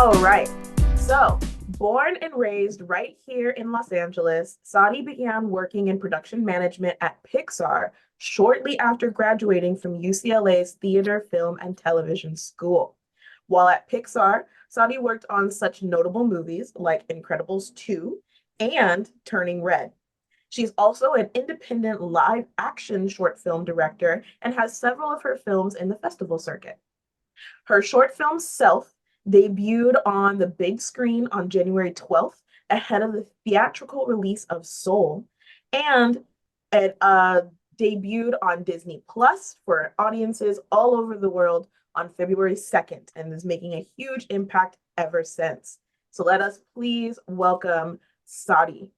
All right. So, born and raised right here in Los Angeles, Saudi began working in production management at Pixar shortly after graduating from UCLA's Theater, Film, and Television School. While at Pixar, Saudi worked on such notable movies like Incredibles 2 and Turning Red. She's also an independent live action short film director and has several of her films in the festival circuit. Her short film Self debuted on the big screen on January 12th ahead of the theatrical release of Soul, and it debuted on Disney Plus for audiences all over the world on February 2nd and is making a huge impact ever since. So let us please welcome Saudi.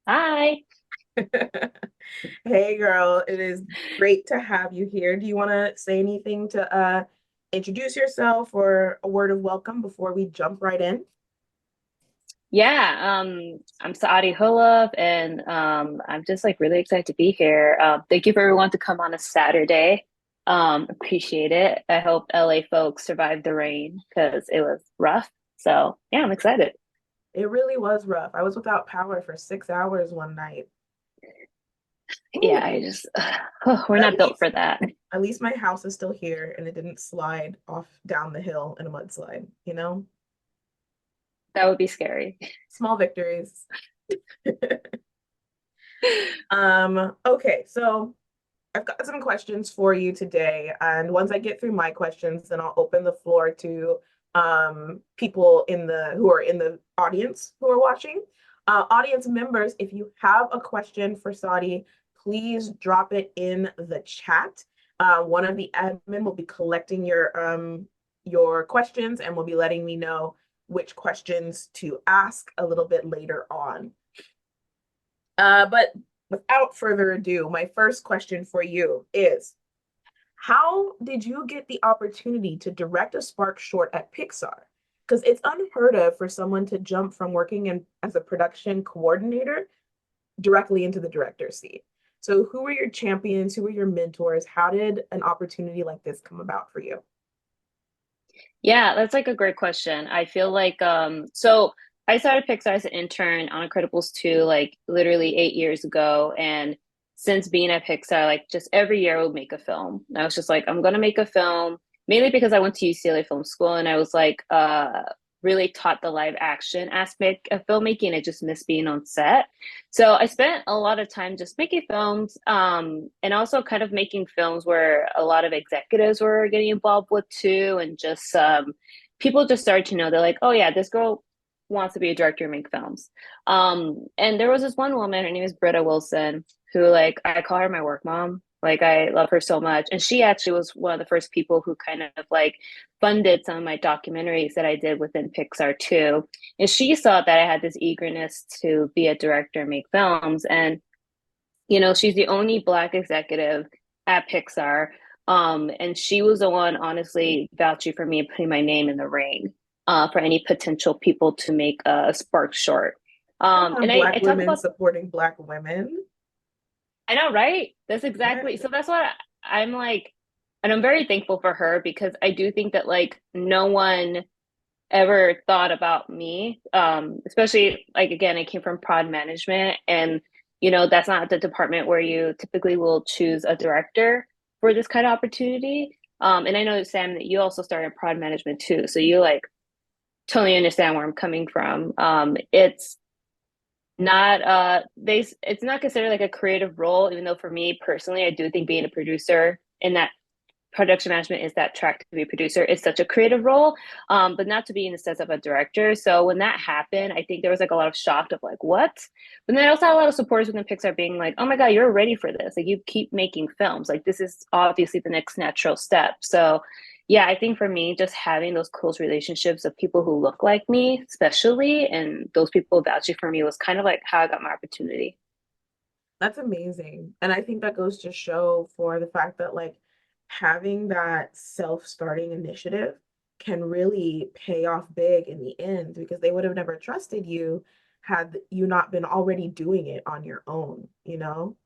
Hi. Hey girl, it is great to have you here. Do you want to say anything to introduce yourself or a word of welcome before we jump right in? I'm Searit Huluf, and I'm just like really excited to be here. Thank you for everyone to come on a Saturday. Appreciate it. I hope LA folks survived the rain because it was rough. So yeah, I'm excited. It really was rough. I was without power for 6 hours one night. Yeah, Ooh, we're but not built for that. at least my house is still here and it didn't slide off down the hill in a mudslide, you know? That would be scary. Small victories. Okay, so I've got some questions for you today, and once I get through my questions, then I'll open the floor to people in the who are in the audience who are watching. Audience members, if you have a question for Saudi, please drop it in the chat. One of the admin will be collecting your questions and will be letting me know which questions to ask a little bit later on. But without further ado, my first question for you is, how did you get the opportunity to direct a Spark short at Pixar? Because it's unheard of for someone to jump from working as a production coordinator directly into the director's seat. So who were your champions? Who were your mentors? How did an opportunity like this come about for you? Yeah, that's like a great question. I feel like so I started Pixar as an intern on Incredibles 2 like literally 8 years ago. And since being at Pixar, like just every year I would make a film. And I was just like, I'm gonna make a film, mainly because I went to UCLA Film School and I was like really taught the live action aspect of filmmaking. I just missed being on set. So I spent a lot of time just making films, and also kind of making films where a lot of executives were getting involved with too, and just people just started to know they're like, oh yeah, this girl wants to be a director and make films. And there was this one woman, her name is Britta Wilson, who like I call her my work mom. Like I love her so much, and she actually was one of the first people who kind of like funded some of my documentaries that I did within Pixar too. And she saw that I had this eagerness to be a director and make films. And, she's the only Black executive at Pixar. And she was the one, honestly, vouching for me and putting my name in the ring for any potential people to make a Spark short. Come on, And Black I talk women about, supporting Black women. I know, right? That's Yeah. exactly, so that's what I'm like, and I'm very thankful for her because I do think that like no one ever thought about me, especially like again I came from prod management, and that's not the department where you typically will choose a director for this kind of opportunity. And I know, Sam, that you also started prod management too, so you like totally understand where I'm coming from. It's not it's not considered like a creative role, even though for me personally I do think being a producer in that production management is that track to be a producer. It's such a creative role, but not to be in the sense of a director. So when that happened, I think there was like a lot of shock of like, what? But then I also had a lot of supporters within Pixar being like, oh my God, you're ready for this. Like you keep making films. Like this is obviously the next natural step. So yeah, I think for me, just having those close relationships of people who look like me, especially, and those people vouching for me was kind of like how I got my opportunity. That's amazing. And I think that goes to show for the fact that like having that self-starting initiative can really pay off big in the end because they would have never trusted you had you not been already doing it on your own, you know?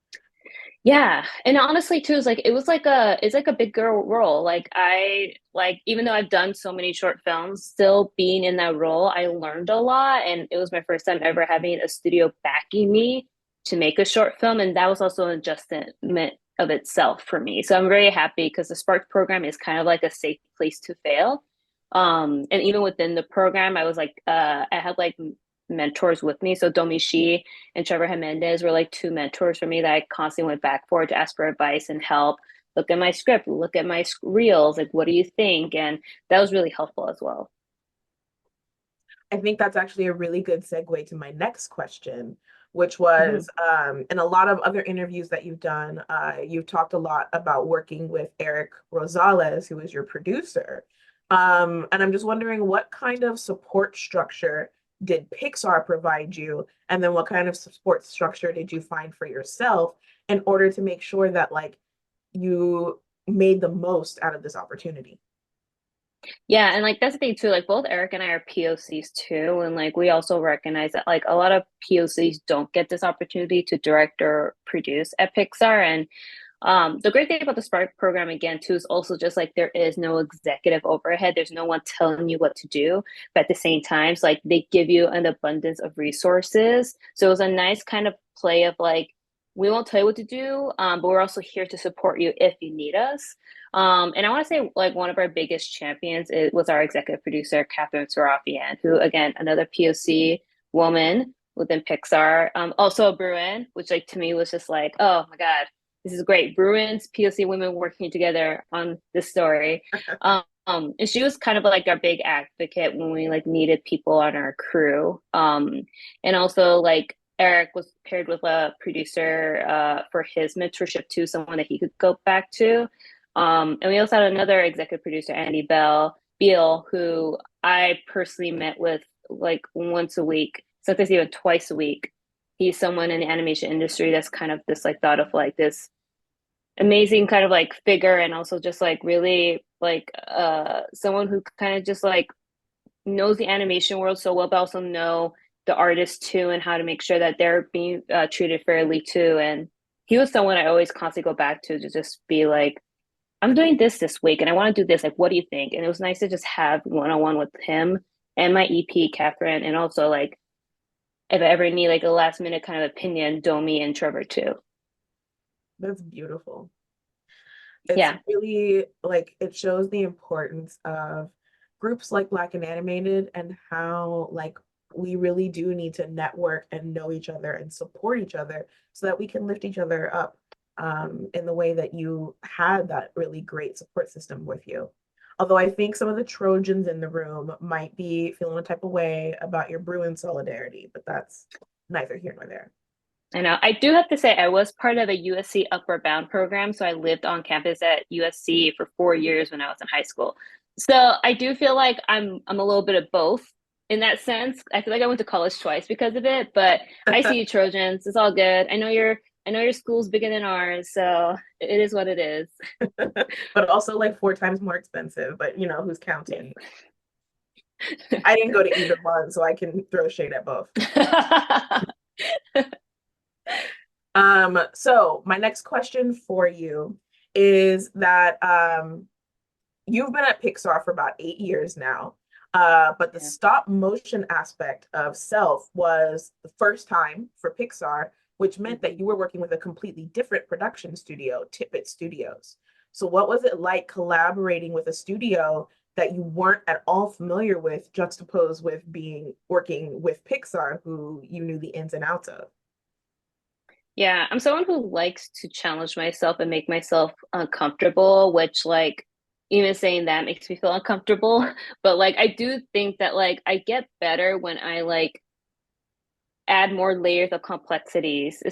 Yeah. And honestly too, it's like a big girl role. Like I like even though I've done so many short films, still being in that role, I learned a lot and it was my first time ever having a studio backing me to make a short film. And that was also an adjustment of itself for me. So I'm very happy because the Spark program is kind of like a safe place to fail. And even within the program, I had like mentors with me. So Domi Shi and Trevor Hernandez were like two mentors for me that I constantly went back for to ask for advice and help. Look at my script, look at my reels, like what do you think? And that was really helpful as well. I think that's actually a really good segue to my next question, which Mhm. was in a lot of other interviews that you've done, you've talked a lot about working with Eric Rosales, who is your producer. And I'm just wondering what kind of support structure did Pixar provide you? And then what kind of support structure did you find for yourself in order to make sure that like you made the most out of this opportunity? Yeah, and like that's the thing too. Like both Eric and I are POCs too, and like we also recognize that like a lot of POCs don't get this opportunity to direct or produce at Pixar. And the great thing about the Spark program again too is also just like there is no executive overhead. There's no one telling you what to do, but at the same time, it's like they give you an abundance of resources. So it was a nice kind of play of like we won't tell you what to do, but we're also here to support you if you need us. And I want to say like one of our biggest champions was our executive producer, Catherine Serafian, who again another POC woman within Pixar, also a Bruin, which like to me was just like, oh my God, this is great. Bruins, POC women working together on this story. And she was kind of like our big advocate when we like needed people on our crew. And also like Eric was paired with a producer for his mentorship too, someone that he could go back to. And we also had another executive producer, Andy Beal, who I personally met with like once a week, sometimes even twice a week. He's someone in the animation industry that's kind of this like thought of like this amazing kind of like figure and also just like really like someone who kind of just like knows the animation world so well but also know the artists too and how to make sure that they're being treated fairly too. And he was someone I always constantly go back to just be like, I'm doing this week and I want to do this, like what do you think? And it was nice to just have one-on-one with him and my EP Catherine, and also like if I ever need like a last minute kind of opinion, Domi and Trevor too. That's beautiful. It's Yeah. really like it shows the importance of groups like Black and Animated and how like we really do need to network and know each other and support each other so that we can lift each other up in the way that you had that really great support system with you. Although I think some of the Trojans in the room might be feeling a type of way about your Bruin solidarity, but that's neither here nor there. I know. I do have to say, I was part of a USC Upward Bound program. So I lived on campus at USC for 4 years when I was in high school. So I do feel like I'm a little bit of both in that sense. I feel like I went to college twice because of it, but I see you Trojans. It's all good. I know your school's bigger than ours, so it is what it is. But also like 4 times more expensive, but you know, who's counting? I didn't go to either one, so I can throw shade at both. So my next question for you is that you've been at Pixar for about 8 years now. But the Yeah. stop motion aspect of Self was the first time for Pixar, which meant that you were working with a completely different production studio, Tippett Studios. So, what was it like collaborating with a studio that you weren't at all familiar with, juxtaposed with being working with Pixar, who you knew the ins and outs of? Yeah, I'm someone who likes to challenge myself and make myself uncomfortable, which like even saying that makes me feel uncomfortable. But like I do think that like I get better when I like add more layers of complexities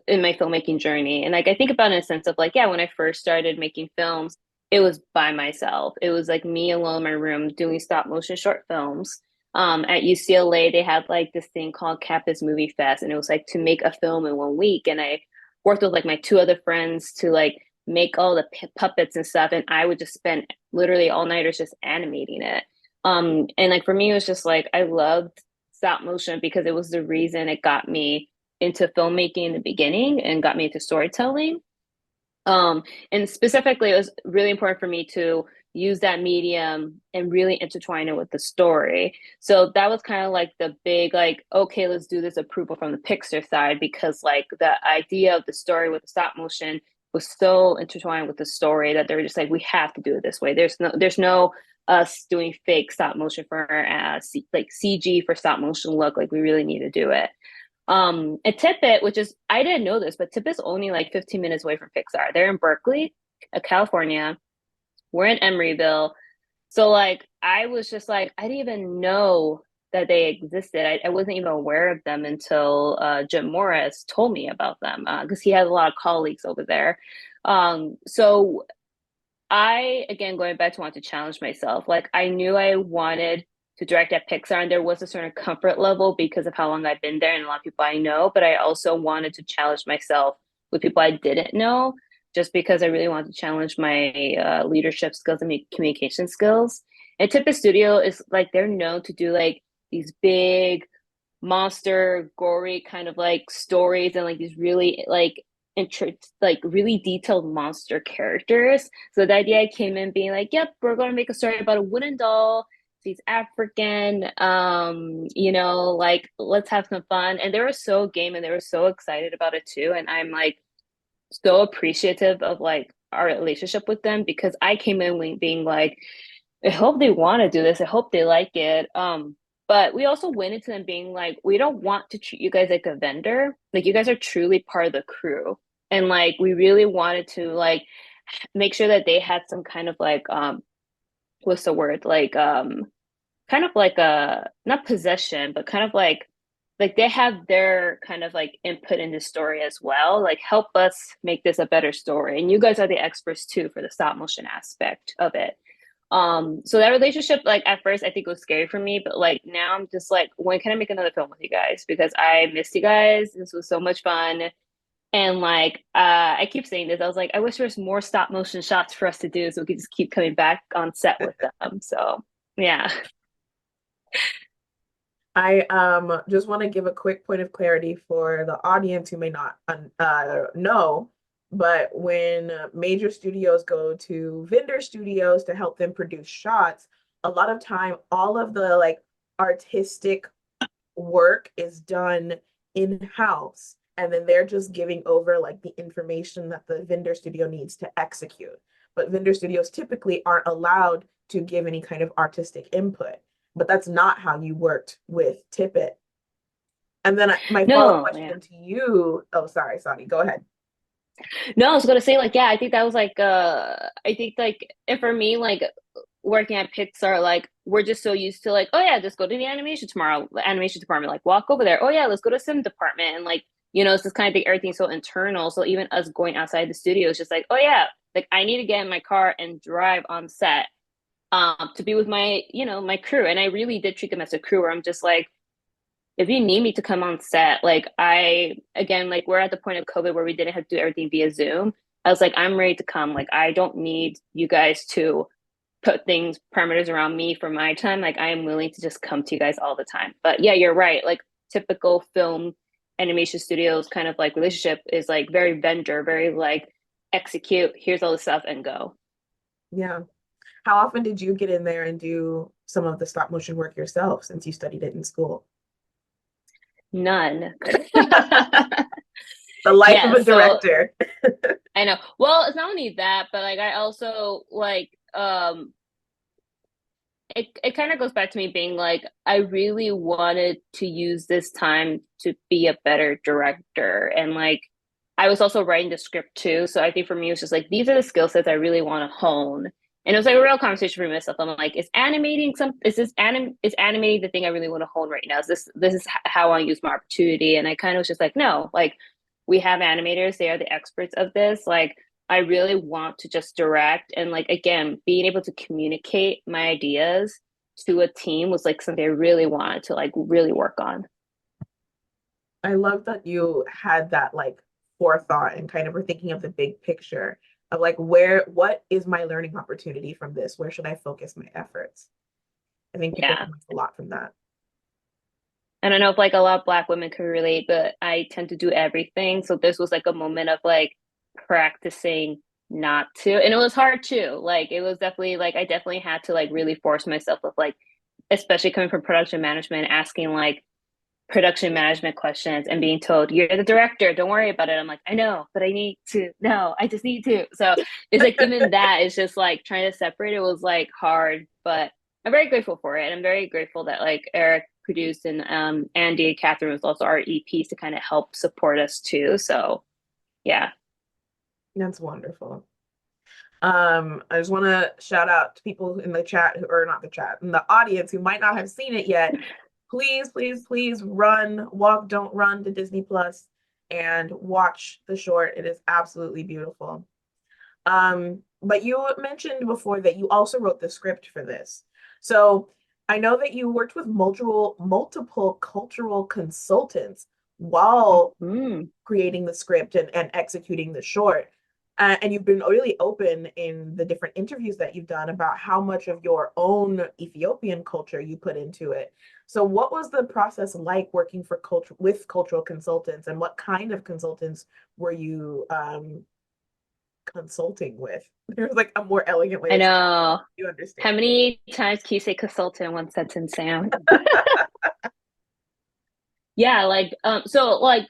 in my filmmaking journey. And like I think about it in a sense of like, yeah, when I first started making films, it was by myself. It was like me alone in my room doing stop motion short films. At UCLA, they had like this thing called Campus Movie Fest, and it was like to make a film in 1 week. And I worked with like my two other friends to like make all the puppets and stuff, and I would just spend literally all nighters just animating it. And like for me, it was just like I loved stop motion because it was the reason it got me into filmmaking in the beginning and got me into storytelling. And specifically, it was really important for me to use that medium and really intertwine it with the story. So that was kind of like the big, like, okay, let's do this approval from the Pixar side because like the idea of the story with the stop motion was so intertwined with the story that they were just like, we have to do it this way. There's no us doing fake stop motion for like CG for stop motion look. Like we really need to do it. And Tippett, which is I didn't know this, but Tippett's only like 15 minutes away from Pixar. They're in Berkeley, California. We're in Emeryville. So like I was just like, I didn't even know that they existed. I wasn't even aware of them until Jim Morris told me about them because he has a lot of colleagues over there. So I, again, going back to want to challenge myself, like I knew I wanted to direct at Pixar, and there was a certain comfort level because of how long I've been there and a lot of people I know, but I also wanted to challenge myself with people I didn't know, just because I really wanted to challenge my leadership skills and communication skills. And Tippett Studio is like, they're known to do like these big monster, gory kind of like stories and like these really like really detailed monster characters. So the idea I came in being like, yep, we're going to make a story about a wooden doll. She's African. Like let's have some fun. And they were so game and they were so excited about it too. And I'm like so appreciative of like our relationship with them because I came in being like, I hope they want to do this. I hope they like it. But we also went into them being like, we don't want to treat you guys like a vendor. Like you guys are truly part of the crew. And like we really wanted to like make sure that they had some kind of like what's the word? Like kind of like a not possession, but kind of like they have their kind of like input in the story as well. Like help us make this a better story. And you guys are the experts too for the stop motion aspect of it. So that relationship, like at first I think it was scary for me, but like now I'm just like, when can I make another film with you guys? Because I missed you guys. This was so much fun. And like I keep saying this, I was like, I wish there was more stop motion shots for us to do so we could just keep coming back on set with them. So yeah. I just want to give a quick point of clarity for the audience who may not know, but when major studios go to vendor studios to help them produce shots, a lot of time all of the like artistic work is done in-house, and then they're just giving over like the information that the vendor studio needs to execute. But vendor studios typically aren't allowed to give any kind of artistic input. But that's not how you worked with Tippett. And then my follow-up No, yeah. question to you, oh, sorry, Sonny, go ahead. No, I was gonna say like yeah, I think that was like I think like and for me like working at Pixar, like we're just so used to like, oh yeah, just go to the animation tomorrow, the animation department, like walk over there. Oh yeah, let's go to sim department and like, it's just kind of think everything's so internal. So even us going outside the studio is just like, oh yeah, like I need to get in my car and drive on set to be with my, my crew. And I really did treat them as a crew where I'm just like, if you need me to come on set, like again, like we're at the point of COVID where we didn't have to do everything via Zoom. I was like, I'm ready to come. Like, I don't need you guys to put things, parameters around me for my time. Like, I am willing to just come to you guys all the time. But yeah, you're right. Like, typical film animation studios kind of like relationship is like very vendor, very like execute, here's all the stuff and go. Yeah. How often did you get in there and do some of the stop motion work yourself since you studied it in school? None. The life of Yeah, a so director. I know. Well, it's not only that, but like I also like it kind of goes back to me being like I really wanted to use this time to be a better director and like I was also writing the script too. So I think for me it was just like these are the skill sets I really want to hone. And it was like a real conversation for myself. I'm like, is animating the thing I really want to hone right now? Is this how I use my opportunity? And I kind of was just like, no, like we have animators, they are the experts of this. Like I really want to just direct and like again, being able to communicate my ideas to a team was like something I really wanted to like really work on. I love that you had that like forethought and kind of were thinking of the big picture of like what is my learning opportunity from this? Where should I focus my efforts? I think people Yeah. can learn a lot from that. And I know if like a lot of Black women can relate, but I tend to do everything. So this was like a moment of like, practicing not to. And it was hard too. Like it was definitely like I definitely had to like really force myself with like, especially coming from production management, asking like production management questions and being told, you're the director, don't worry about it. I'm like, I know, but I need to, no, I just need to. So it's like, even that is just like trying to separate it was like hard, but I'm very grateful for it. And I'm very grateful that like Eric produced and Andy and Catherine was also our EPs to kind of help support us too. So yeah. That's wonderful. I just want to shout out to people in the chat who, or not the chat, in the audience who might not have seen it yet. Please, please, please run, walk, don't run to Disney Plus and watch the short. It is absolutely beautiful. But you mentioned before that you also wrote the script for this. So I know that you worked with multiple cultural consultants while Mm. creating the script and executing the short. And you've been really open in the different interviews that you've done about how much of your own Ethiopian culture you put into it. So, what was the process like working for with cultural consultants, and what kind of consultants were you consulting with? There's like a more elegant way I of saying know. it. You How understand. many times can you say consultant in one sentence, Sam? Yeah, like so like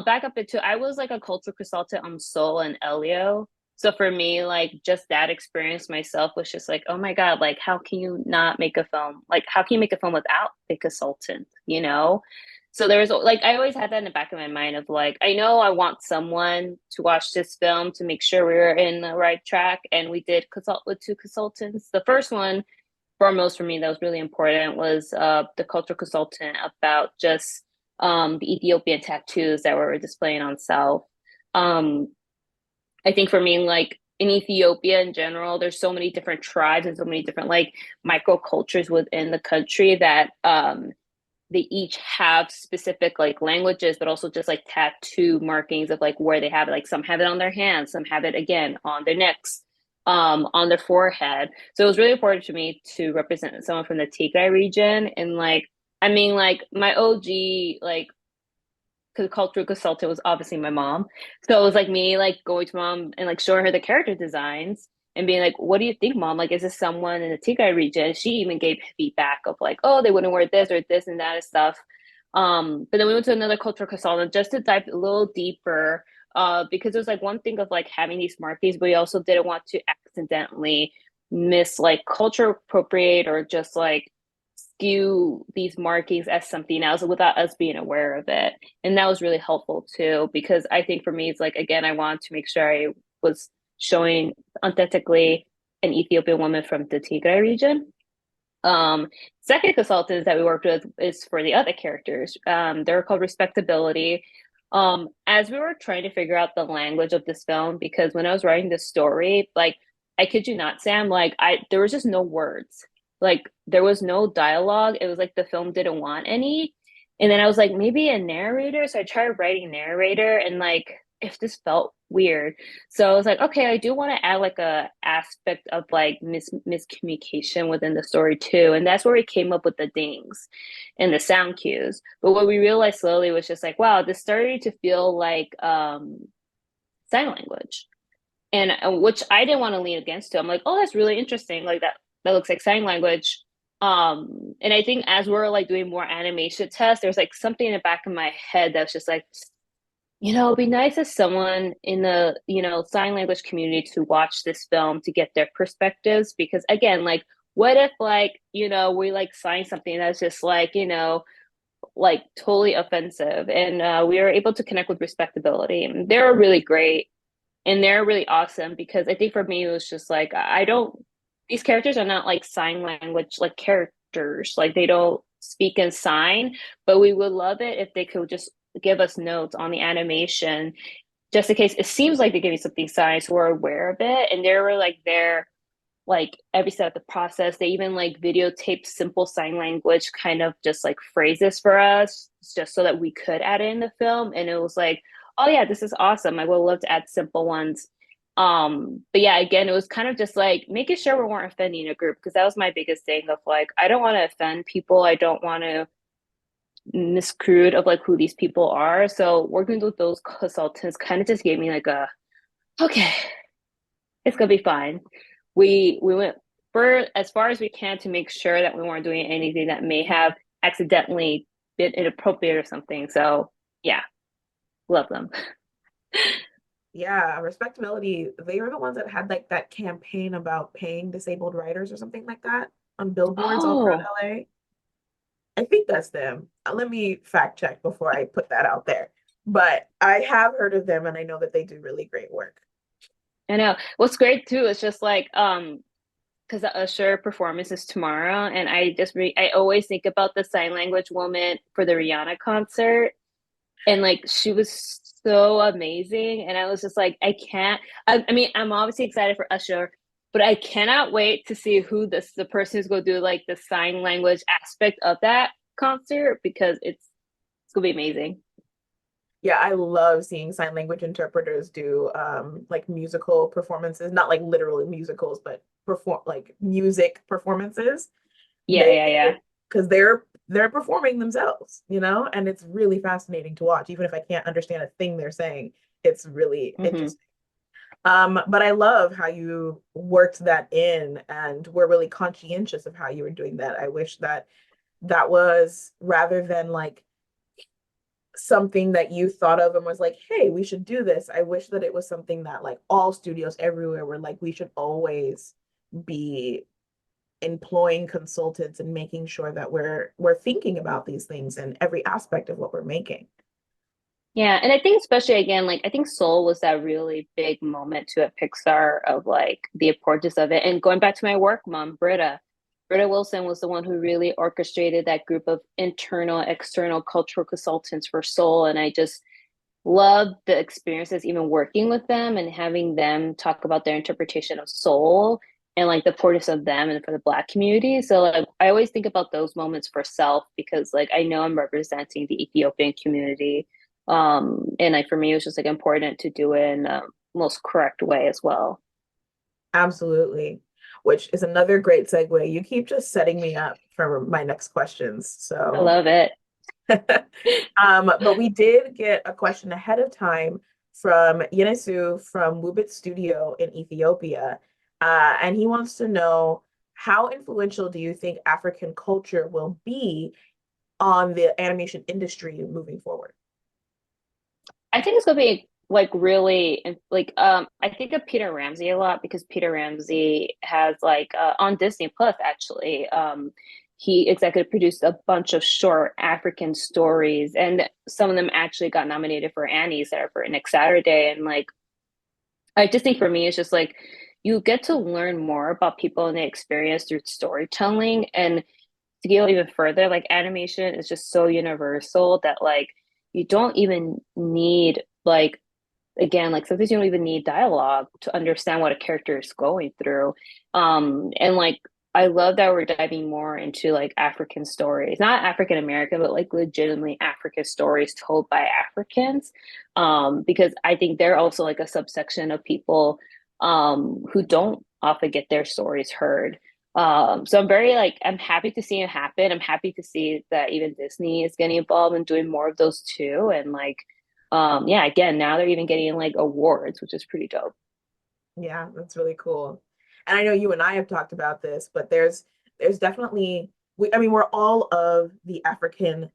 back up into I was like a cultural consultant on Soul and Elio. So for me, like just that experience myself was just like, oh my God, like how can you not make a film? Like how can you make a film without a consultant, you know? So there was like I always had that in the back of my mind of like, I know I want someone to watch this film to make sure we were in the right track. And we did consult with two consultants. The first one, foremost for me, that was really important was the cultural consultant about just the Ethiopian tattoos that were displaying on South. Um, I think for me, like in Ethiopia in general, there's so many different tribes and so many different like microcultures within the country that they each have specific like languages, but also just like tattoo markings of like where they have it. Like some have it on their hands, some have it again on their necks, on their forehead. So it was really important to me to represent someone from the Tigray region. And like, I mean, like my OG, like cultural consultant was obviously my mom. So it was like me like going to mom and like showing her the character designs and being like, what do you think, mom? Like, is this someone in the Tigray region? She even gave feedback of like, oh, they wouldn't wear this or this and that and stuff. But then we went to another cultural consultant just to dive a little deeper, because it was like one thing of like having these markings, but we also didn't want to accidentally miss like culture appropriate or just like skew these markings as something else without us being aware of it. And that was really helpful too, because I think for me, it's like, again, I wanted to make sure I was showing authentically an Ethiopian woman from the Tigray region. Second consultants that we worked with is for the other characters. They're called Respectability. As we were trying to figure out the language of this film, because when I was writing this story, like I kid you not, Sam, like there was just no words. Like there was no dialogue. It was like the film didn't want any. And then I was like, maybe a narrator. So I tried writing narrator and like if this felt weird. So I was like, okay, I do want to add like a aspect of like miscommunication within the story too. And that's where we came up with the dings and the sound cues. But what we realized slowly was just like, wow, this started to feel like sign language. And which I didn't want to lean against it. I'm like, oh, that's really interesting. Like that looks like sign language. And I think as we're like doing more animation tests, there's like something in the back of my head that's just like, it'd be nice as someone in the, sign language community to watch this film to get their perspectives. Because again, like, what if like, we like sign something that's just like totally offensive. And we were able to connect with Respectability. And they were really great. And they're really awesome because I think for me, it was just like, these characters are not like sign language, like characters. Like they don't speak in sign, but we would love it if they could just give us notes on the animation just in case it seems like they give you something sign so we're aware of it. And they were like there like every step of the process. They even like videotape simple sign language kind of just like phrases for us just so that we could add it in the film. And it was like, oh yeah, this is awesome. I would love to add simple ones. But yeah, again, it was kind of just like making sure we weren't offending a group because that was my biggest thing of like, I don't want to offend people. I don't want to miscrude of like who these people are. So working with those consultants kind of just gave me like a Okay, it's gonna be fine. We went for as far as we can to make sure that we weren't doing anything that may have accidentally been inappropriate or something. So yeah, love them. Yeah, respectability. They were the ones that had like that campaign about paying disabled writers or something like that on billboards all throughout Oh, LA. I think that's them. Let me fact check before I put that out there. But I have heard of them and I know that they do really great work. I know. What's great too is just like because the Usher performance is tomorrow, and I always think about the sign language woman for the Rihanna concert, and like she was so amazing, and I was just like, I can't. I mean, I'm obviously excited for Usher, but I cannot wait to see who the person who's going to do like the sign language aspect of that concert because it's gonna be amazing. Yeah, I love seeing sign language interpreters do like musical performances, not like literally musicals, but perform like music performances. Yeah, They yeah, yeah. because they're performing themselves, you know, and it's really fascinating to watch. Even if I can't understand a thing they're saying, it's really Hmm. interesting. But I love how you worked that in and were really conscientious of how you were doing that. I wish that that was rather than like something that you thought of and was like, hey, we should do this. I wish that it was something that like all studios everywhere were like, we should always be employing consultants and making sure that we're thinking about these things in every aspect of what we're making. Yeah, and I think especially again, like I think Soul was that really big moment to at Pixar of like the importance of it. And going back to my work mom, Britta Wilson was the one who really orchestrated that group of internal, external cultural consultants for Soul. And I just loved the experiences, even working with them and having them talk about their interpretation of Soul and like the importance of them and for the Black community. So like I always think about those moments for self because like I know I'm representing the Ethiopian community. And like for me, it was just like important to do it in the most correct way as well. Absolutely. Which is another great segue. You keep just setting me up for my next questions. I So love it. but we did get a question ahead of time from Yenesu from Wubit Studio in Ethiopia. And he wants to know how influential do you think African culture will be on the animation industry moving forward? I think it's gonna be like really like I think of Peter Ramsey a lot because Peter Ramsey has like on Disney Plus actually he executive produced a bunch of short African stories and some of them actually got nominated for Annie's that are for next Saturday and like I just think for me it's just like you get to learn more about people and their experience through storytelling and to go even further, like animation is just so universal that like you don't even need like again, like sometimes you don't even need dialogue to understand what a character is going through. And like I love that we're diving more into like African stories, not African American, but like legitimately African stories told by Africans. Because I think they're also like a subsection of people who don't often get their stories heard. So I'm very like I'm happy to see it happen. I'm happy to see that even Disney is getting involved and doing more of those too. And like yeah, again, now they're even getting like awards, which is pretty dope. Yeah, that's really cool. And I know you and I have talked about this, but there's definitely I mean we're all of the African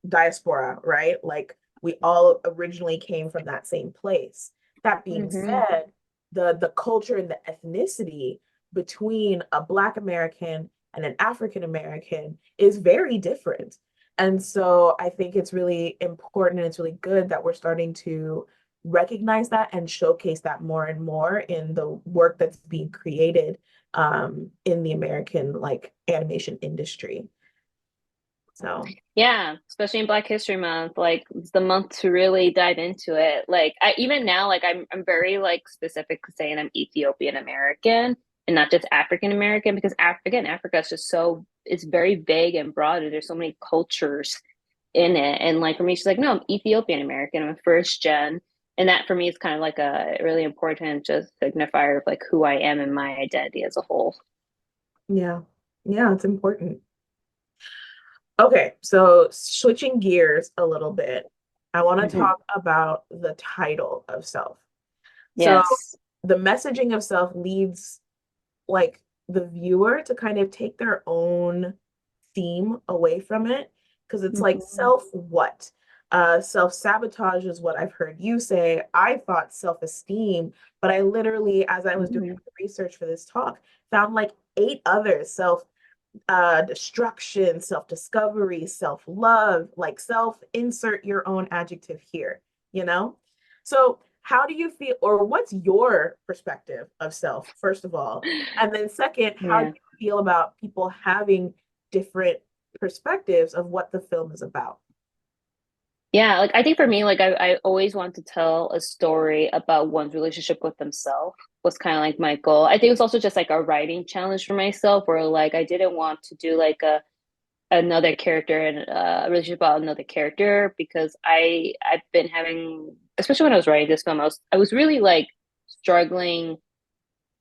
diaspora, right? Like we all originally came from that same place. That being Hmm. said, the culture and the ethnicity between a Black American and an African American is very different. And so I think it's really important and it's really good that we're starting to recognize that and showcase that more and more in the work that's being created in the American like animation industry. So Yeah, especially in Black History Month, like it's the month to really dive into it. Like I even now, like I'm very like specific saying I'm Ethiopian American and not just African American because again, Africa is just so it's very vague and broad and there's so many cultures in it. And like for me, she's like, no, I'm Ethiopian American. I'm a first gen. And that for me is kind of like a really important just signifier of like who I am and my identity as a whole. yeah, yeah, it's important. Okay, so switching gears a little bit, I want to Hmm. talk about the title of self. So Yes. the messaging of self leads like the viewer to kind of take their own theme away from it because it's like Hmm. self what? Self-sabotage is what I've heard you say. I thought self-esteem, but I literally, as I was doing Hmm. research for this talk, found like eight others: self destruction, self-discovery, self-love, like self insert your own adjective here, you know? So how do you feel, or what's your perspective of self, first of all? And then second, how do Yeah. you feel about people having different perspectives of what the film is about? Yeah, like I think for me, like I always want to tell a story about one's relationship with themselves was kind of like my goal. I think it was also just like a writing challenge for myself where like I didn't want to do like a another character and a relationship about another character because I've been having, especially when I was writing this film, I was really like struggling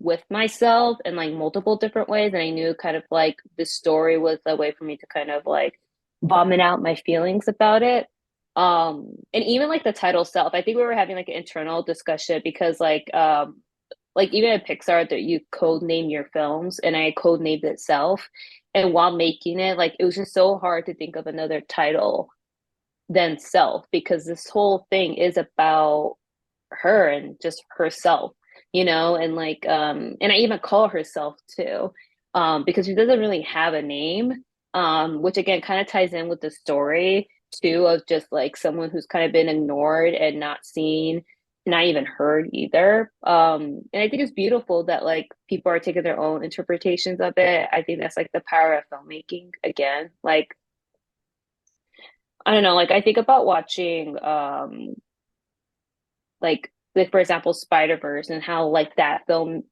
with myself in like multiple different ways, and I knew kind of like this story was a way for me to kind of like vomit out my feelings about it. And even like the title self, I think we were having like an internal discussion because like even at Pixar that you code name your films and I code named itself. And while making it, like it was just so hard to think of another title than self because this whole thing is about her and just herself, and like and I even call herself too, because she doesn't really have a name, which again kind of ties in with the story too of just like someone who's kind of been ignored and not seen, not even heard either. And I think it's beautiful that like people are taking their own interpretations of it. I think that's like the power of filmmaking again. Like I don't know, like I think about watching like for example Spider-Verse and how like that film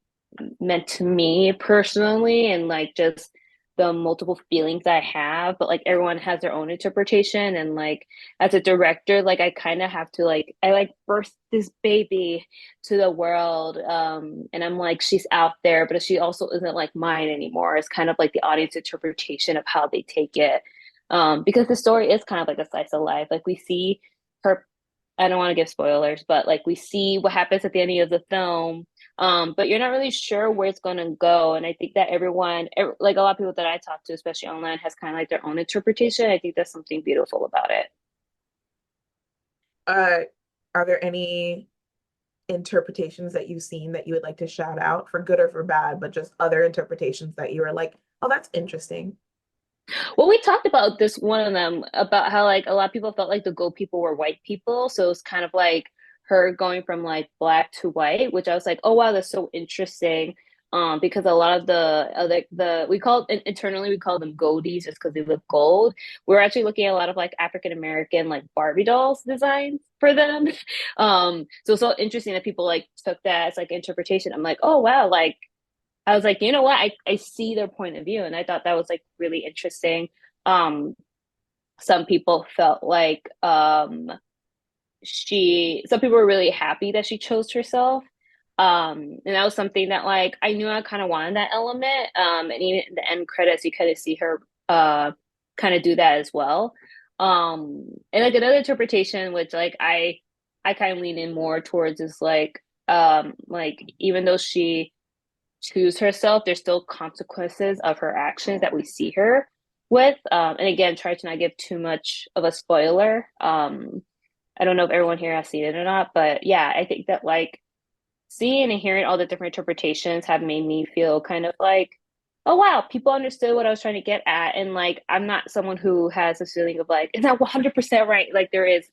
meant to me personally and like just the multiple feelings I have, but like everyone has their own interpretation. And like as a director, like I kind of have to like I like birth this baby to the world. And I'm like, she's out there, but she also isn't like mine anymore. It's kind of like the audience interpretation of how they take it. Because the story is kind of like a slice of life. Like we see her, I don't want to give spoilers, but like we see what happens at the end of the film, but you're not really sure where it's going to go. And I think that everyone, like a lot of people that I talk to, especially online, has kind of like their own interpretation. I think that's something beautiful about it. Uh, are there any interpretations that you've seen that you would like to shout out for good or for bad, but just other interpretations that you were like, oh, that's interesting? Well, we talked about this one of them about how like a lot of people felt like the goat people were white people. So it's kind of like her going from like black to white, which I was like, oh wow, that's so interesting. Because a lot of the we call internally we call them goldies just because they look gold. We're actually looking at a lot of like African American like Barbie dolls designs for them. So it's so interesting that people like took that as like interpretation. I'm like, oh wow, like I was like, you know what? I see their point of view. And I thought that was like really interesting. Um, some people felt like some people were really happy that she chose herself. And that was something that like I knew I kind of wanted that element. And even in the end credits, you kind of see her kind of do that as well. And like another interpretation, which I kind of lean in more towards is like even though she choose herself, there's still consequences of her actions that we see her with. And again, try to not give too much of a spoiler. I don't know if everyone here has seen it or not, but yeah, I think that like seeing and hearing all the different interpretations have made me feel kind of like, oh wow, people understood what I was trying to get at. And like I'm not someone who has a feeling of like, is that 100% right? Like there is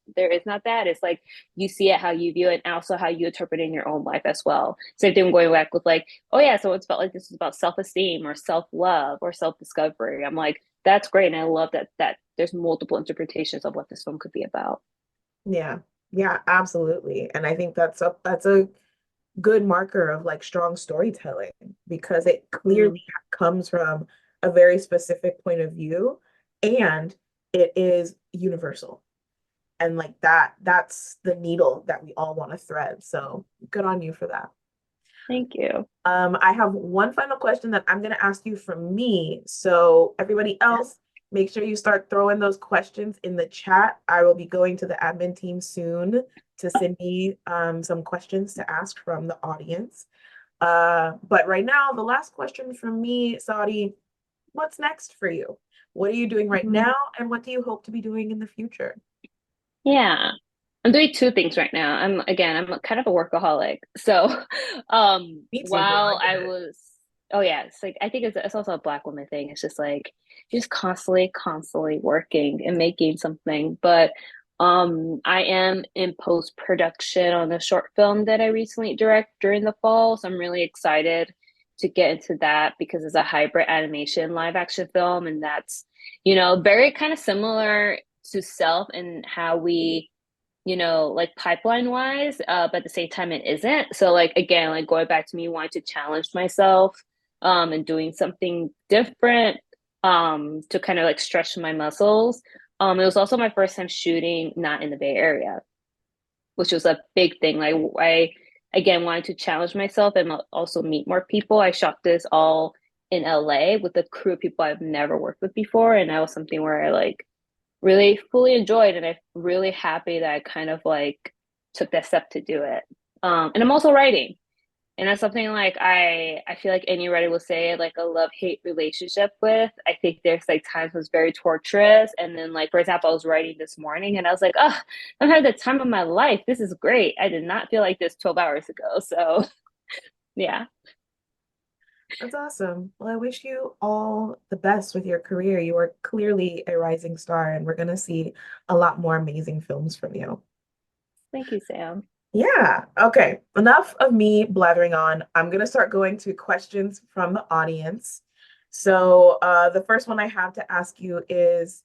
not that. It's like you see it how you view it and also how you interpret it in your own life as well. Same thing going back with like, oh yeah, so it's about like this is about self-esteem or self-love or self-discovery. I'm like, that's great. And I love that there's multiple interpretations of what this film could be about. Yeah, yeah, absolutely. And I think that's a good marker of like strong storytelling because it clearly Mm. comes from a very specific point of view and it is universal. And like that's the needle that we all want to thread. So good on you for that. Thank you. I have one final question that I'm going to ask you from me. So everybody else, Make sure you start throwing those questions in the chat. I will be going to the admin team soon to send me some questions to ask from the audience. But right now, the last question from me, Saudi, what's next for you? What are you doing right Mhm. now, and what do you hope to be doing in the future? Yeah. I'm doing two things right now. I'm kind of a workaholic. So, Me too, girl. I while get I it. was, oh yeah, it's like I think it's also a Black woman thing. It's just like just constantly working and making something. But I am in post production on a short film that I recently directed during the fall. So I'm really excited to get into that because it's a hybrid animation live action film, and that's, very kind of similar to Self and how we, like pipeline wise, but at the same time it isn't. So like again, like going back to me wanting to challenge myself, and doing something different, to kind of like stretch my muscles. It was also my first time shooting not in the Bay Area, which was a big thing. Like I again wanted to challenge myself and also meet more people. I shot this all in LA with a crew of people I've never worked with before, and that was something where I like really fully enjoyed, and I'm really happy that I kind of like took that step to do it. And I'm also writing, and that's something like I feel like any writer will say like a love-hate relationship with. I think there's like times when it's very torturous, and then like for example, I was writing this morning and I was like, oh, I'm having the time of my life. This is great. I did not feel like this 12 hours ago. So yeah. That's awesome. Well, I wish you all the best with your career. You are clearly a rising star, and we're going to see a lot more amazing films from you. Thank you, Sam. Yeah. Okay. Enough of me blathering on. I'm going to start going to questions from the audience. So, the first one I have to ask you is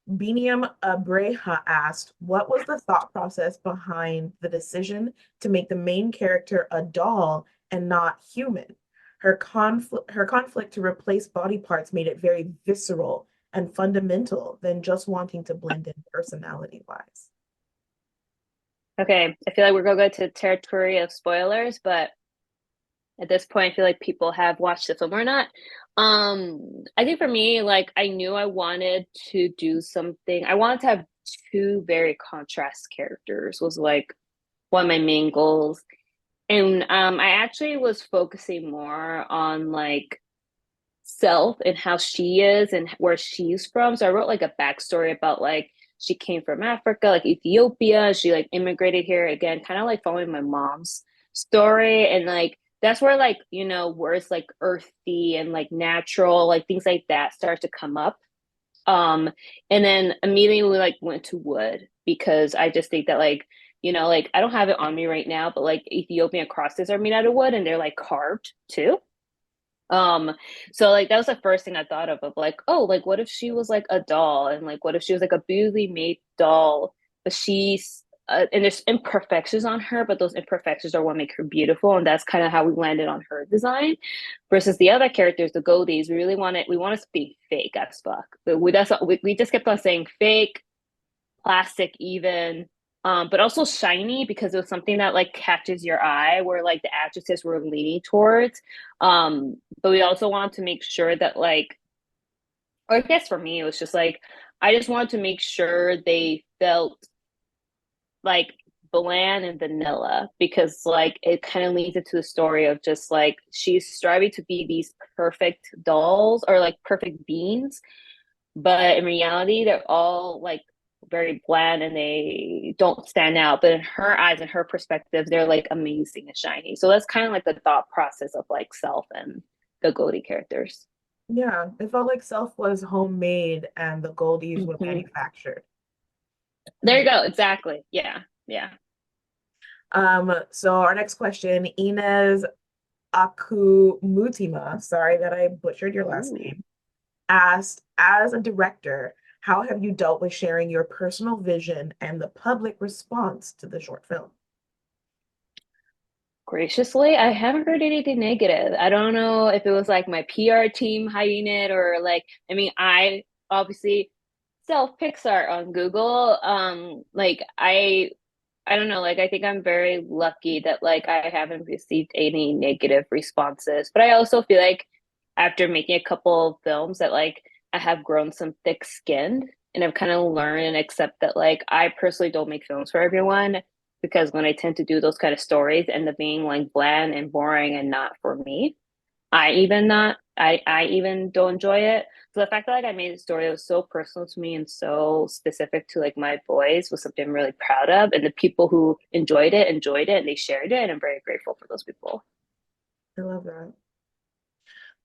Biniam Abreha asked, what was the thought process behind the decision to make the main character a doll and not human? Her conflict to replace body parts made it very visceral and fundamental than just wanting to blend in personality wise. Okay, I feel like we're gonna go to territory of spoilers, but at this point, I feel like people have watched the film or not. I think for me, like I knew I wanted to do something. I wanted to have two very contrast characters was like one of my main goals. And I actually was focusing more on like Self and how she is and where she's from. So I wrote like a backstory about like she came from Africa, like Ethiopia. She like immigrated here again, kind of like following my mom's story. And like that's where like, words like earthy and like natural, like things like that start to come up. Um, and then immediately we like went to wood because I just think that like, like I don't have it on me right now, but like Ethiopian crosses are made out of wood and they're like carved too. Um, so like that was the first thing I thought of like, oh, like what if she was like a doll and like what if she was like a beautifully made doll, but she's and there's imperfections on her, but those imperfections are what make her beautiful, and that's kind of how we landed on her design. Versus the other characters, the Goldies, we want to be fake as fuck. But we just kept on saying fake, plastic even, but also shiny because it was something that like catches your eye where like the adjectives were leaning towards. But we also wanted to make sure that like, or I guess for me it was just like I just wanted to make sure they felt like bland and vanilla because like it kind of leads into the story of just like she's striving to be these perfect dolls or like perfect beings, but in reality they're all like very bland and they don't stand out, but in her eyes and her perspective they're like amazing and shiny. So that's kind of like the thought process of like Self and the Goldie characters. Yeah, it felt like Self was homemade and the Goldies were Hmm. manufactured. There you go, exactly. Yeah, yeah. So our next question, Inez Akumutima, sorry that I butchered your last Ooh. name, asked, as a director, how have you dealt with sharing your personal vision and the public response to the short film? Graciously, I haven't heard anything negative. I don't know if it was like my PR team hiding it or like, I mean, I obviously self Pixar on Google. Like I don't know, like I think I'm very lucky that like I haven't received any negative responses. But I also feel like after making a couple of films that like I have grown some thick skin and I've kind of learned and accept that like I personally don't make films for everyone because when I tend to do those kind of stories end up being like bland and boring and not for me. I even don't enjoy it. So the fact that like I made a story that was so personal to me and so specific to like my boys was something I'm really proud of. And the people who enjoyed it and they shared it. And I'm very grateful for those people. I love that.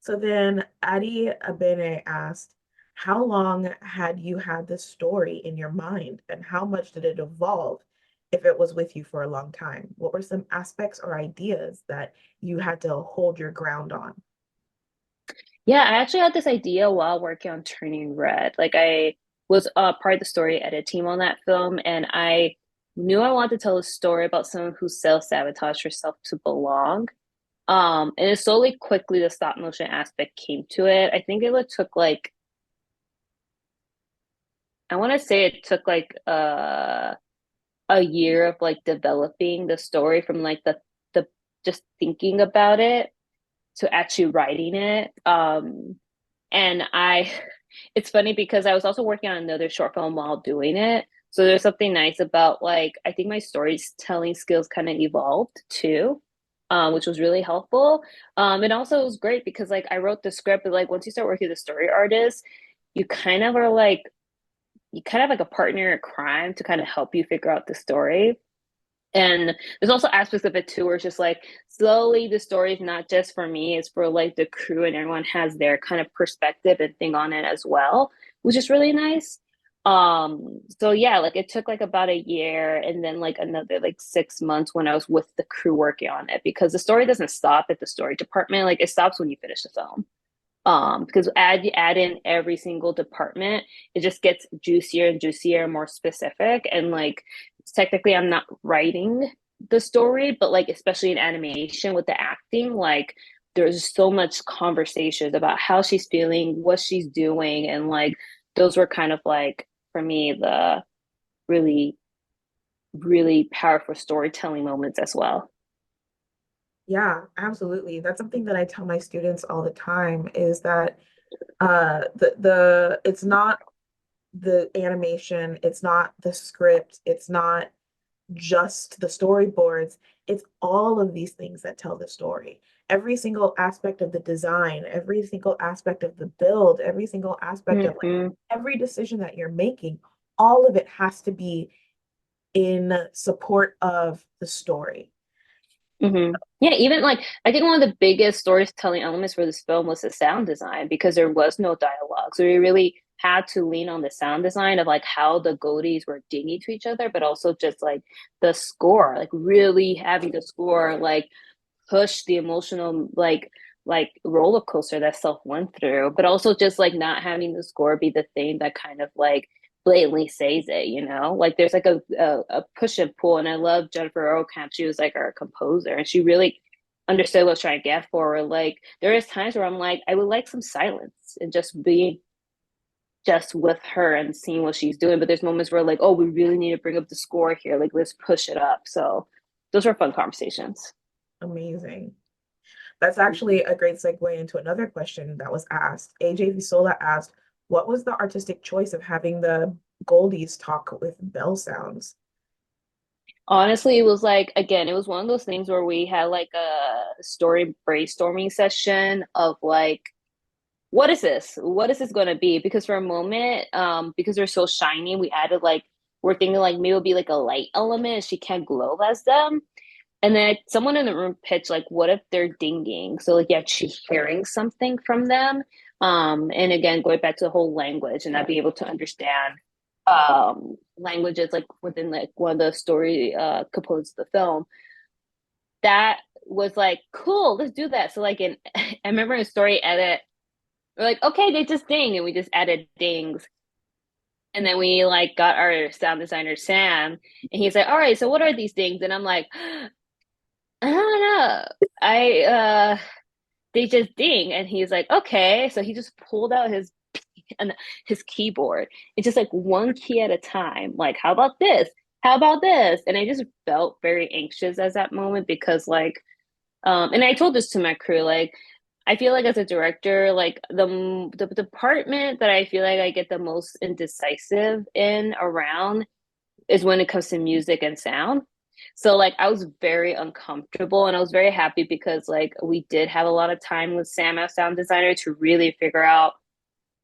So then Adi Abene asked, how long had you had this story in your mind and how much did it evolve if it was with you for a long time? What were some aspects or ideas that you had to hold your ground on? Yeah, I actually had this idea while working on Turning Red. Like I was part of the story edit team on that film, and I knew I wanted to tell a story about someone who self-sabotaged herself to belong. And it slowly, quickly, the stop motion aspect came to it. I think it took like I want to say it took like a year of like developing the story from like the just thinking about it to actually writing it. And I, it's funny because I was also working on another short film while doing it. So there's something nice about like, I think my storytelling skills kind of evolved too, which was really helpful. And also it was great because like I wrote the script, but like once you start working with a story artist, you kind of are like, you kind of like a partner in crime to kind of help you figure out the story. And there's also aspects of it too, where it's just like slowly the story is not just for me, it's for like the crew and everyone has their kind of perspective and thing on it as well, which is really nice. So yeah, like it took like about a year and then like another like 6 months when I was with the crew working on it because the story doesn't stop at the story department, like it stops when you finish the film. Because you add in every single department, it just gets juicier and juicier, more specific. And like technically I'm not writing the story, but like especially in animation with the acting, like there's so much conversations about how she's feeling, what she's doing, and like those were kind of like for me the really, really powerful storytelling moments as well. Yeah, absolutely. That's something that I tell my students all the time is that the it's not the animation, it's not the script, it's not just the storyboards. It's all of these things that tell the story. Every single aspect of the design, every single aspect of the build, every single aspect of like Mm-hmm. every decision that you're making, all of it has to be in support of the story. Yeah, even like I think one of the biggest storytelling elements for this film was the sound design because there was no dialogue. So we really had to lean on the sound design of like how the Goldies were digging to each other, but also just like the score, like really having the score like push the emotional like roller coaster that self went through, but also just like not having the score be the thing that kind of like blatantly says it, you know? Like there's like a push and pull. And I love Jennifer Earlcamp. She was like our composer and she really understood what I was trying to get for her. Like there is times where I'm like, I would like some silence and just be just with her and seeing what she's doing. But there's moments where like, oh, we really need to bring up the score here. Like let's push it up. So those were fun conversations. Amazing. That's actually a great segue into another question that was asked. AJ Visola asked, what was the artistic choice of having the Goldies talk with bell sounds? Honestly, it was like, again, it was one of those things where we had like a story brainstorming session of like, what is this? What is this going to be? Because for a moment, because they're so shiny, we added like, we're thinking like maybe it'll be like a light element and she can't glow as them. And then someone in the room pitched like, what if they're dinging? So like, you're actually hearing something from them. And again, going back to the whole language and not being able to understand languages like within like one of the story components of the film. That was like, cool, let's do that. So like in I remember in story edit, we're like, okay, they just ding, and we just added dings. And then we like got our sound designer Sam, and he's like, all right, so what are these things? And I'm like, I don't know. I they just ding. And he's like, okay. So he just pulled out and his keyboard. It's just like one key at a time. Like, how about this? How about this? And I just felt very anxious at that moment because like and I told this to my crew, like I feel like as a director, like the department that I feel like I get the most indecisive in around is when it comes to music and sound. So like I was very uncomfortable and I was very happy because like we did have a lot of time with Sam, our sound designer, to really figure out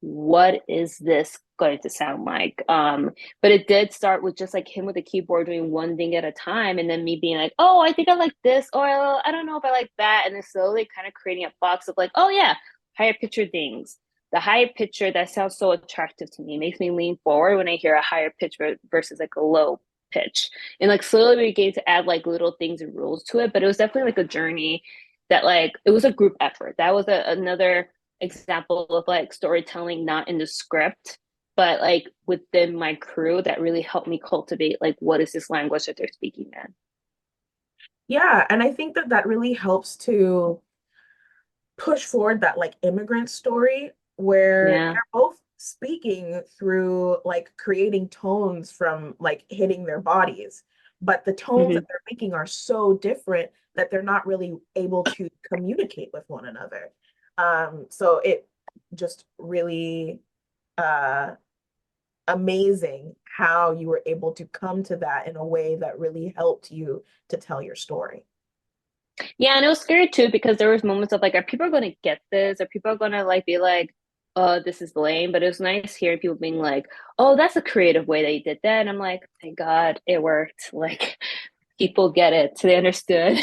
what is this going to sound like. But it did start with just like him with the keyboard doing one thing at a time, and then me being like, oh, I think I like this, or I don't know if I like that, and then slowly kind of creating a box of like, oh yeah, higher pitcher things. The higher pitcher that sounds so attractive to me, it makes me lean forward when I hear a higher pitch versus like a low pitch. And like slowly we began to add like little things and rules to it, but it was definitely like a journey that like it was a group effort. That was another example of like storytelling not in the script but like within my crew that really helped me cultivate like what is this language that they're speaking in. Yeah, and I think that that really helps to push forward that like immigrant story where Yeah. they're both speaking through like creating tones from like hitting their bodies, but the tones that Mm-hmm. they're making are so different that they're not really able to communicate with one another. So it just really uh amazing how you were able to come to that in a way that really helped you to tell your story. Yeah, and it was scary too because there was moments of like, are people going to get this? Are people going to like be like, this is lame? But it was nice hearing people being like, oh, that's a creative way that you did that. And I'm like, thank God it worked. Like people get it. So they understood.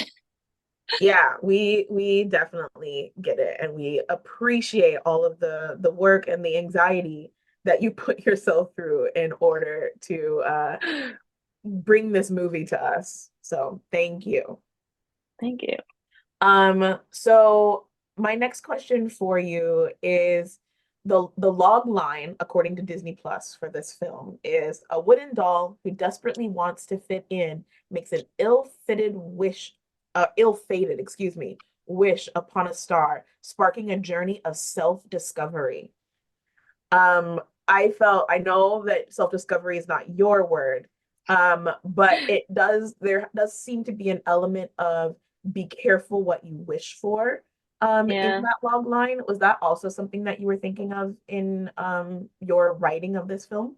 Yeah, we definitely get it, and we appreciate all of the work and the anxiety that you put yourself through in order to bring this movie to us. So thank you. Thank you. So my next question for you is the log line, according to Disney Plus for this film, is a wooden doll who desperately wants to fit in makes an ill-fated, excuse me, wish upon a star, sparking a journey of self-discovery. I know that self-discovery is not your word, but there does seem to be an element of be careful what you wish for in Yeah. that log line. Was that also something that you were thinking of in your writing of this film?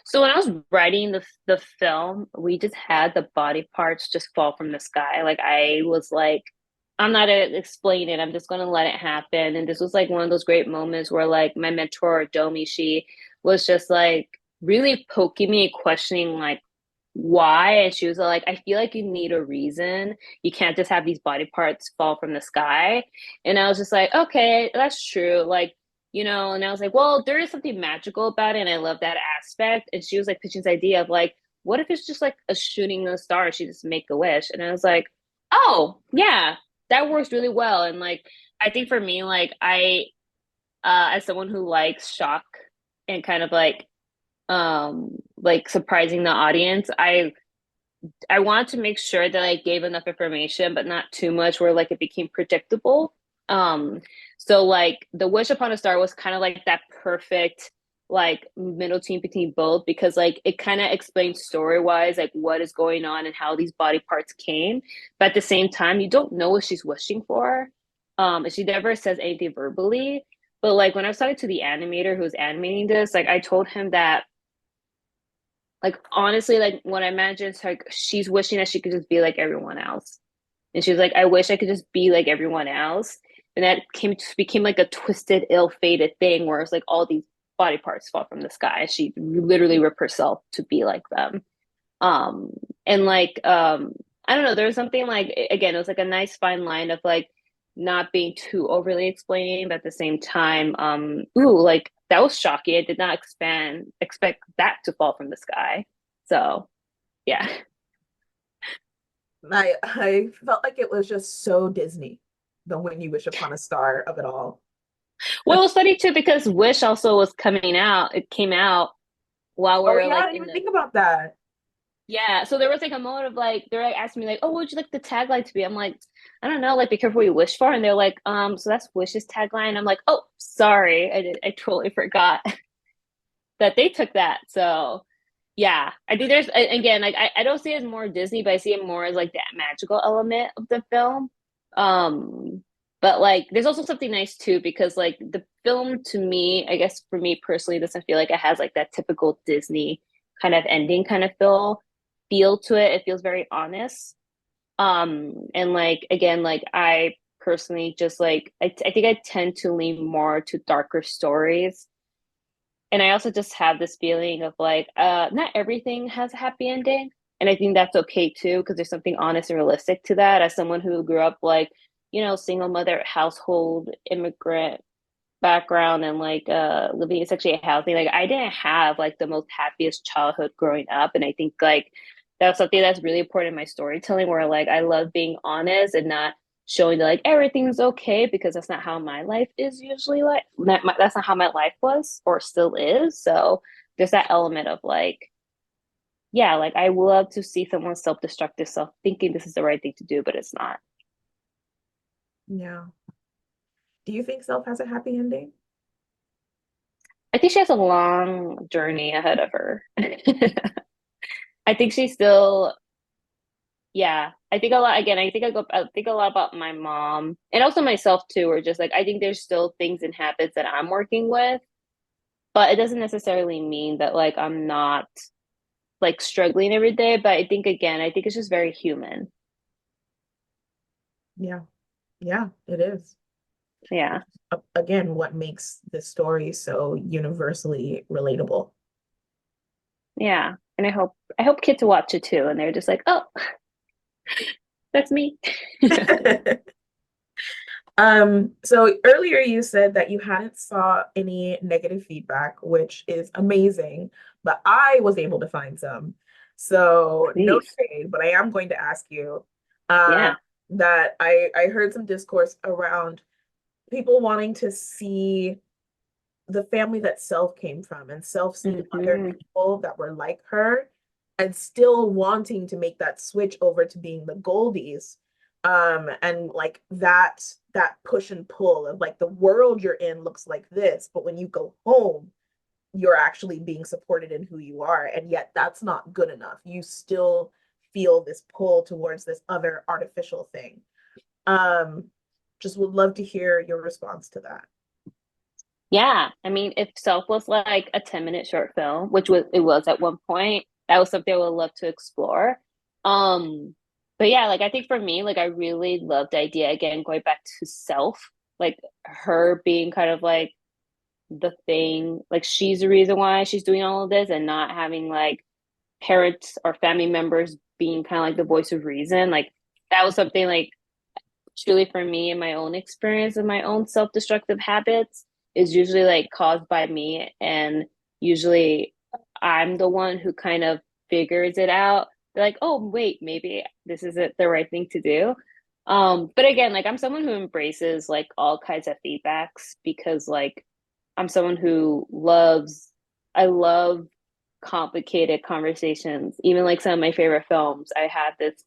So when I was writing the film, we just had the body parts just fall from the sky. Like I was like, I'm not gonna explain it. I'm just gonna let it happen. And this was like one of those great moments where like my mentor Domi, she was just like really poking me, questioning like why. And she was like, I feel like you need a reason. You can't just have these body parts fall from the sky. And I was just like, okay, that's true. Like and I was like, well, there is something magical about it, and I love that aspect. And she was like pitching this idea of like, what if it's just like a shooting a star and she just make a wish? And I was like, oh yeah, that works really well. And like, I think for me, like I, as someone who likes shock and kind of like surprising the audience, I wanted to make sure that I gave enough information, but not too much where like it became predictable. Um, so like the Wish Upon a Star was kind of like that perfect like middle team between both because like it kind of explains story wise like what is going on and how these body parts came, but at the same time you don't know what she's wishing for. And she never says anything verbally. But like when I was talking to the animator who was animating this, like I told him that like honestly, like what I imagine is like she's wishing that she could just be like everyone else. And she was like, I wish I could just be like everyone else. And that became like a twisted, ill-fated thing where it's like all these body parts fall from the sky. She literally ripped herself to be like them. Um and like I don't know, there was something like again, it was like a nice fine line of like not being too overly explaining, but at the same time, like that was shocking. I did not expect that to fall from the sky. So yeah. I felt like it was just so Disney, the When You Wish Upon a Star of it all. Well, it was funny too because Wish also was coming out. It came out while we Oh were yeah, I like didn't in even the think about that. yeah. So there was like a moment of like they're like asking me like, oh, what would you like the tagline to be? I'm like, I don't know, like be careful what you wish for. And they're like, so that's Wish's tagline. I'm like, oh, sorry, I totally forgot that they took that. So yeah, I think there's again like I don't see it as more Disney, but I see it more as like that magical element of the film. Um, But like there's also something nice too because like the film to me, I guess for me personally, doesn't feel like it has like that typical Disney kind of ending kind of feel to it. It feels very honest. And like again, like I personally just like I think I tend to lean more to darker stories. And I also just have this feeling of like not everything has a happy ending. And I think that's okay too, because there's something honest and realistic to that. As someone who grew up like, single mother household immigrant background and like living in section 8 housing, like I didn't have like the most happiest childhood growing up. And I think like that's something that's really important in my storytelling where like I love being honest and not showing that like everything's okay because that's not how my life is usually like that's not how my life was or still is. So there's that element of like, yeah, like I love to see someone self-destruct themselves thinking this is the right thing to do, but it's not. Yeah. Do you think Self has a happy ending? I think she has a long journey ahead of her. I think she's still, yeah. I think a lot again, I think a lot about my mom and also myself too, or just like I think there's still things and habits that I'm working with, but it doesn't necessarily mean that like I'm not like struggling every day. But I think again, I think it's just very human. Yeah. Yeah, it is. Yeah. Again, what makes this story so universally relatable. Yeah. And I hope kids watch it too and they're just like, oh, that's me. So earlier you said that you hadn't saw any negative feedback, which is amazing, but I was able to find some. So no Please. shade, but I am going to ask you, uh, Yeah. that I heard some discourse around people wanting to see the family that Self came from and Self see other Hmm. people that were like her and still wanting to make that switch over to being the Goldies. And like that push and pull of like the world you're in looks like this, but when you go home, you're actually being supported in who you are. And yet that's not good enough. You still feel this pull towards this other artificial thing. Um, just would love to hear your response to that. Yeah, I mean, if Self was like a 10-minute short film, which was it was at one point, that was something I would love to explore. Um, but yeah, like I think for me, like I really loved the idea again, going back to Self, like her being kind of like the thing, like she's the reason why she's doing all of this and not having like parents or family members being kind of like the voice of reason. Like that was something like truly for me in my own experience and my own self-destructive habits is usually like caused by me and usually I'm the one who kind of figures it out. They're like, oh wait, maybe this isn't the right thing to do. But again, like I'm someone who embraces like all kinds of feedbacks because like I'm someone who I love complicated conversations. Even like some of my favorite films, I had this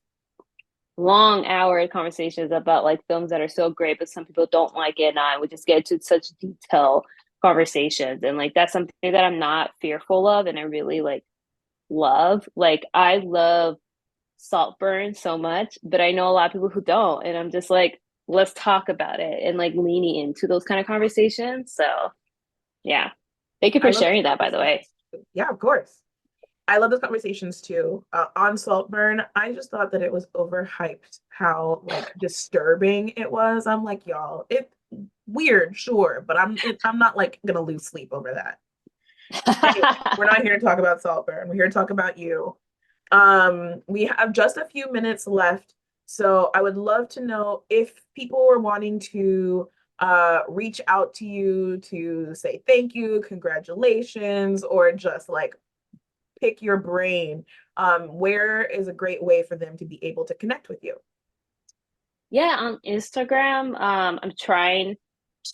long hour conversations about like films that are so great, but some people don't like it. And I would just get to such detail conversations. And like that's something that I'm not fearful of and I really like love. Like I love Saltburn so much, but I know a lot of people who don't. And I'm just like, let's talk about it and like leaning into those kind of conversations. So yeah. Thank you I for love those sharing that, by the way. conversations too. Yeah, of course. I love those conversations too. On Saltburn, I just thought that it was overhyped how like disturbing it was. I'm like, y'all, it weird, sure, but I'm not like gonna lose sleep over that. Anyway, we're not here to talk about Saltburn. We're here to talk about you. We have just a few minutes left, so I would love to know if people were wanting to reach out to you to say thank you, congratulations, or just like pick your brain. Where is a great way for them to be able to connect with you? Yeah, on Instagram, I'm trying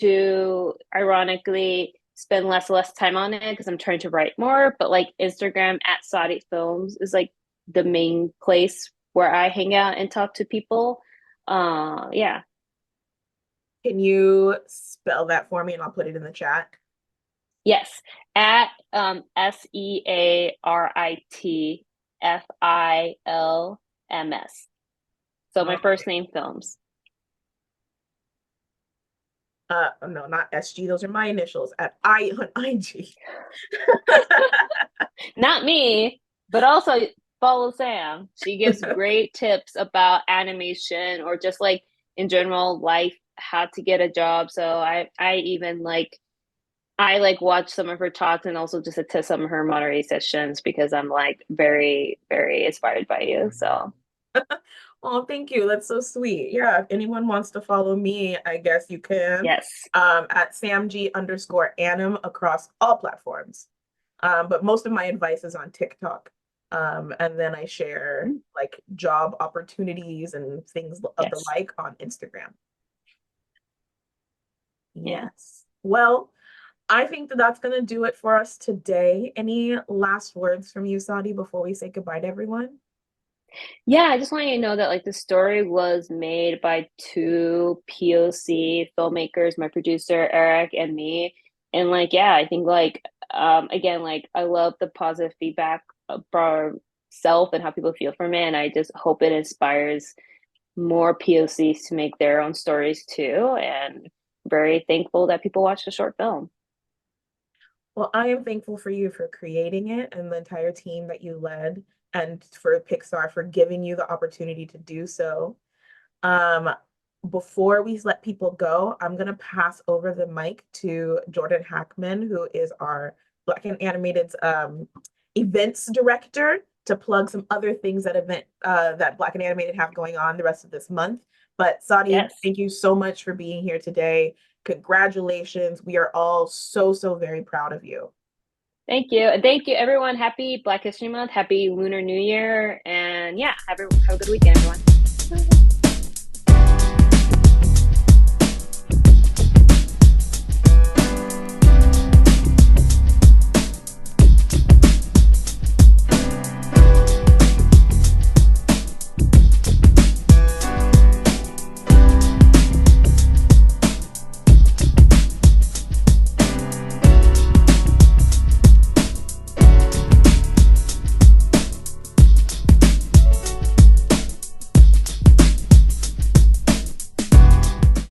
to ironically spend less time on it because I'm trying to write more. But like Instagram at Saudi Films is like the main place where I hang out and talk to people. Yeah. Can you spell that for me and I'll put it in the chat? Yes. At SearitFilms. So my Okay. first name films. No, not SG, those are my initials, at I on IG. Not me, but also follow Sam. She gives great tips about animation or just like in general life, how to get a job. So I even like I like watch some of her talks and also just attend some of her moderate sessions because I'm like very, very inspired by you. So Oh, thank you. That's so sweet. Yeah, if anyone wants to follow me, I guess you can yes. at samg_anim across all platforms. But most of my advice is on TikTok. And then I share like job opportunities and things of the Yes. like on Instagram. Yeah. Yes. Well, I think that that's going to do it for us today. Any last words from you, Saudi, before we say goodbye to everyone? Yeah, I just want you to know that like the story was made by two POC filmmakers, my producer Eric and me. And like yeah, I think like again like I love the positive feedback for self and how people feel from it and I just hope it inspires more POCs to make their own stories too and very thankful that people watch the short film. Well, I am thankful for you for creating it and the entire team that you led, and for Pixar for giving you the opportunity to do so. Um, Before we let people go, I'm going to pass over the mic to Jordan Hackman, who is our Black and Animated events director, to plug some other things that Black and Animated have going on the rest of this month. But Saudi, Yes. thank you so much for being here today. Congratulations. We are all so, so very proud of you. Thank you. And thank you everyone. Happy Black History Month. Happy Lunar New Year. And yeah, have a good weekend, everyone.